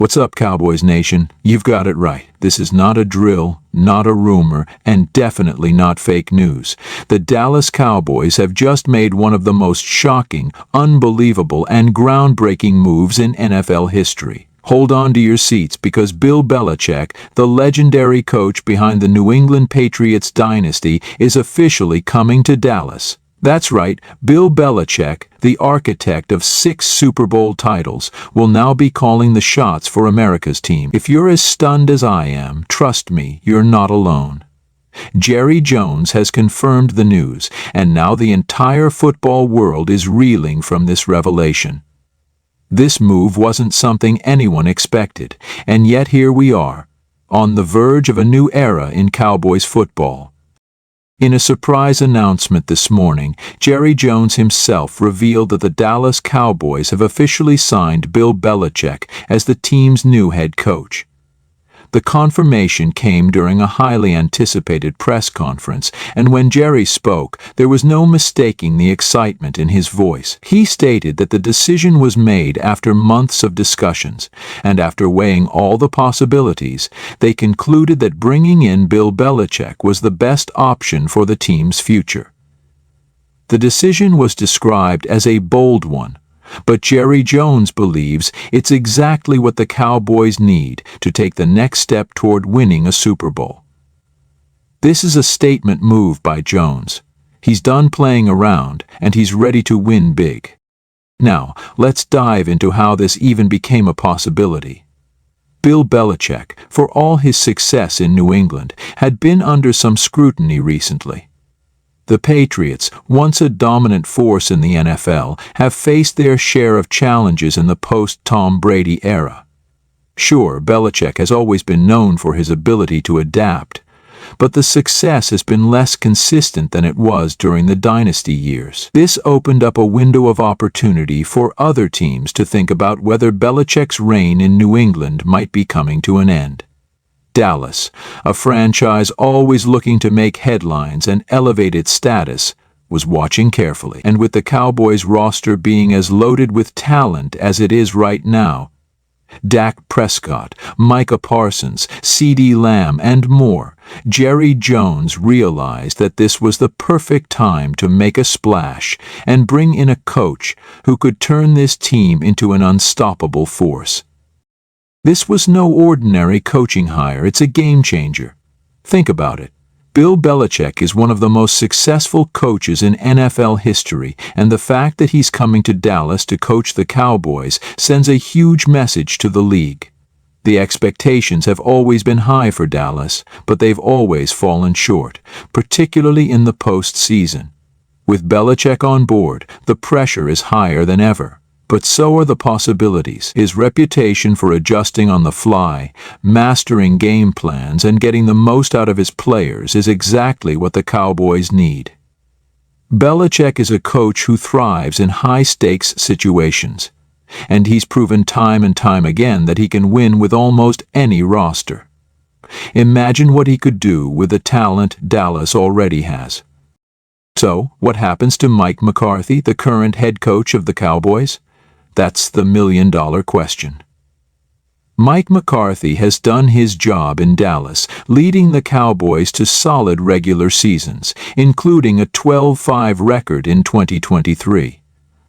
What's up, Cowboys Nation? You've got it right. This is not a drill, not a rumor, and definitely not fake news. The Dallas Cowboys have just made one of the most shocking, unbelievable, and groundbreaking moves in NFL history. Hold on to your seats because Bill Belichick, the legendary coach behind the New England Patriots dynasty, is officially coming to Dallas. That's right, Bill Belichick, the architect of 6 Super Bowl titles, will now be calling the shots for America's team. If you're as stunned as I am, trust me, you're not alone. Jerry Jones has confirmed the news, and now the entire football world is reeling from this revelation. This move wasn't something anyone expected, and yet here we are, on the verge of a new era in Cowboys football. In a surprise announcement this morning, Jerry Jones himself revealed that the Dallas Cowboys have officially signed Bill Belichick as the team's new head coach. The confirmation came during a highly anticipated press conference, and when Jerry spoke, there was no mistaking the excitement in his voice. He stated that the decision was made after months of discussions, and after weighing all the possibilities, they concluded that bringing in Bill Belichick was the best option for the team's future. The decision was described as a bold one, but Jerry Jones believes it's exactly what the Cowboys need to take the next step toward winning a Super Bowl. This is a statement move by Jones. He's done playing around, and he's ready to win big. Now, let's dive into how this even became a possibility. Bill Belichick, for all his success in New England, had been under some scrutiny recently. The Patriots, once a dominant force in the NFL, have faced their share of challenges in the post-Tom Brady era. Sure, Belichick has always been known for his ability to adapt, but the success has been less consistent than it was during the dynasty years. This opened up a window of opportunity for other teams to think about whether Belichick's reign in New England might be coming to an end. Dallas, a franchise always looking to make headlines and elevate its status, was watching carefully. And with the Cowboys roster being as loaded with talent as it is right now, Dak Prescott, Micah Parsons, CeeDee Lamb, and more, Jerry Jones realized that this was the perfect time to make a splash and bring in a coach who could turn this team into an unstoppable force. This was no ordinary coaching hire, it's a game changer. Think about it. Bill Belichick is one of the most successful coaches in NFL history, and the fact that he's coming to Dallas to coach the Cowboys sends a huge message to the league. The expectations have always been high for Dallas, but they've always fallen short, particularly in the postseason. With Belichick on board, the pressure is higher than ever. But so are the possibilities. His reputation for adjusting on the fly, mastering game plans, and getting the most out of his players is exactly what the Cowboys need. Belichick is a coach who thrives in high-stakes situations, and he's proven time and time again that he can win with almost any roster. Imagine what he could do with the talent Dallas already has. So, what happens to Mike McCarthy, the current head coach of the Cowboys? That's the million-dollar question. Mike McCarthy has done his job in Dallas, leading the Cowboys to solid regular seasons, including a 12-5 record in 2023.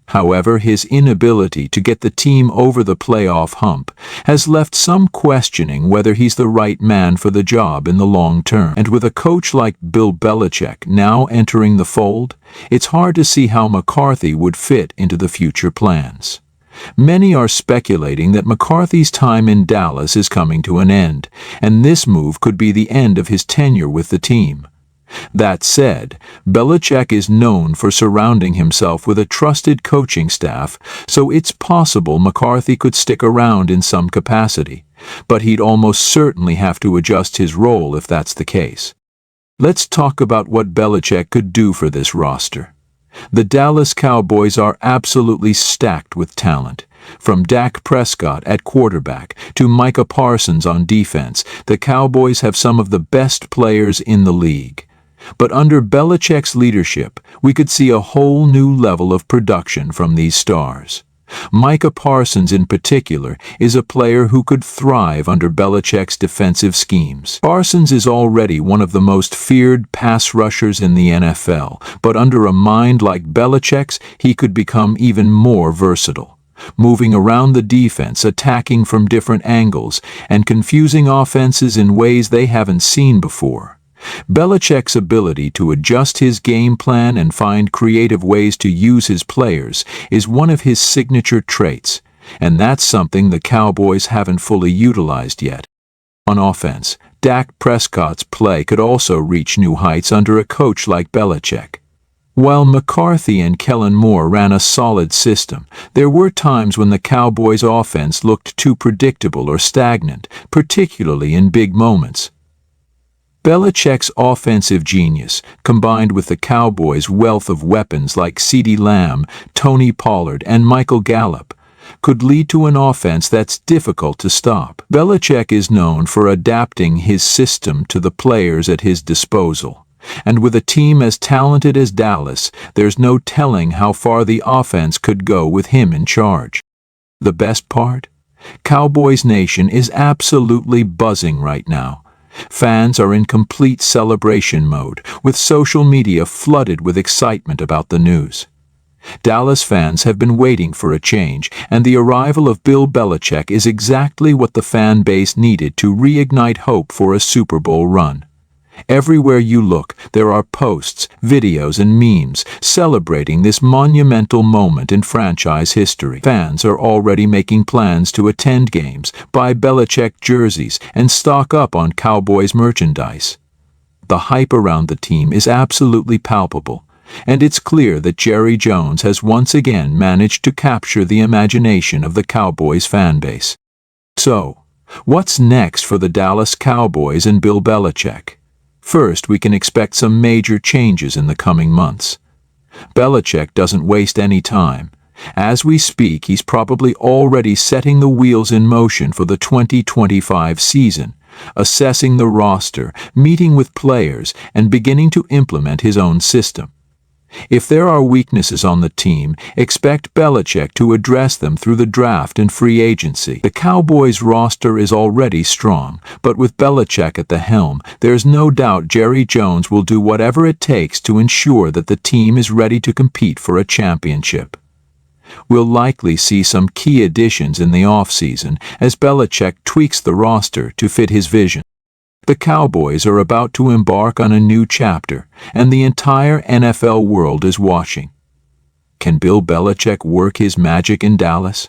However, his inability to get the team over the playoff hump has left some questioning whether he's the right man for the job in the long term. And with a coach like Bill Belichick now entering the fold, it's hard to see how McCarthy would fit into the future plans. Many are speculating that McCarthy's time in Dallas is coming to an end, and this move could be the end of his tenure with the team. That said, Belichick is known for surrounding himself with a trusted coaching staff, so it's possible McCarthy could stick around in some capacity, but he'd almost certainly have to adjust his role if that's the case. Let's talk about what Belichick could do for this roster. The Dallas Cowboys are absolutely stacked with talent. From Dak Prescott at quarterback to Micah Parsons on defense, the Cowboys have some of the best players in the league. But under Belichick's leadership, we could see a whole new level of production from these stars. Micah Parsons, in particular, is a player who could thrive under Belichick's defensive schemes. Parsons is already one of the most feared pass rushers in the NFL, but under a mind like Belichick's, he could become even more versatile, moving around the defense, attacking from different angles, and confusing offenses in ways they haven't seen before. Belichick's ability to adjust his game plan and find creative ways to use his players is one of his signature traits, and that's something the Cowboys haven't fully utilized yet. On offense, Dak Prescott's play could also reach new heights under a coach like Belichick. While McCarthy and Kellen Moore ran a solid system, there were times when the Cowboys' offense looked too predictable or stagnant, particularly in big moments. Belichick's offensive genius, combined with the Cowboys' wealth of weapons like CeeDee Lamb, Tony Pollard, and Michael Gallup, could lead to an offense that's difficult to stop. Belichick is known for adapting his system to the players at his disposal, and with a team as talented as Dallas, there's no telling how far the offense could go with him in charge. The best part? Cowboys Nation is absolutely buzzing right now. Fans are in complete celebration mode, with social media flooded with excitement about the news. Dallas fans have been waiting for a change, and the arrival of Bill Belichick is exactly what the fan base needed to reignite hope for a Super Bowl run. Everywhere you look, there are posts, videos, and memes celebrating this monumental moment in franchise history. Fans are already making plans to attend games, buy Belichick jerseys, and stock up on Cowboys merchandise. The hype around the team is absolutely palpable, and it's clear that Jerry Jones has once again managed to capture the imagination of the Cowboys fan base. So, what's next for the Dallas Cowboys and Bill Belichick? First, we can expect some major changes in the coming months. Belichick doesn't waste any time. As we speak, he's probably already setting the wheels in motion for the 2025 season, assessing the roster, meeting with players, and beginning to implement his own system. If there are weaknesses on the team, expect Belichick to address them through the draft and free agency. The Cowboys' roster is already strong, but with Belichick at the helm, there's no doubt Jerry Jones will do whatever it takes to ensure that the team is ready to compete for a championship. We'll likely see some key additions in the offseason as Belichick tweaks the roster to fit his vision. The Cowboys are about to embark on a new chapter, and the entire NFL world is watching. Can Bill Belichick work his magic in Dallas?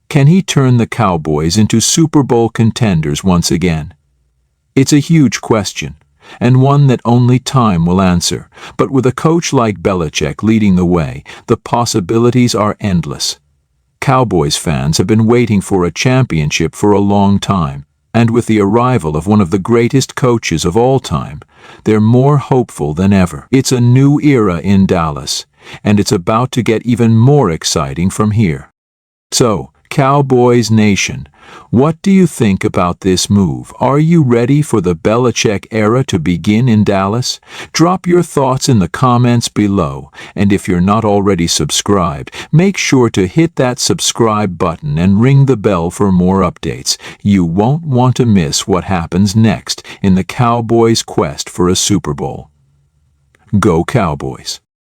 Can he turn the Cowboys into Super Bowl contenders once again? It's a huge question, and one that only time will answer, but with a coach like Belichick leading the way, the possibilities are endless. Cowboys fans have been waiting for a championship for a long time, and with the arrival of one of the greatest coaches of all time, they're more hopeful than ever. It's a new era in Dallas, and it's about to get even more exciting from here. So, Cowboys Nation, what do you think about this move? Are you ready for the Belichick era to begin in Dallas? Drop your thoughts in the comments below, and if you're not already subscribed, make sure to hit that subscribe button and ring the bell for more updates. You won't want to miss what happens next in the Cowboys' quest for a Super Bowl. Go Cowboys!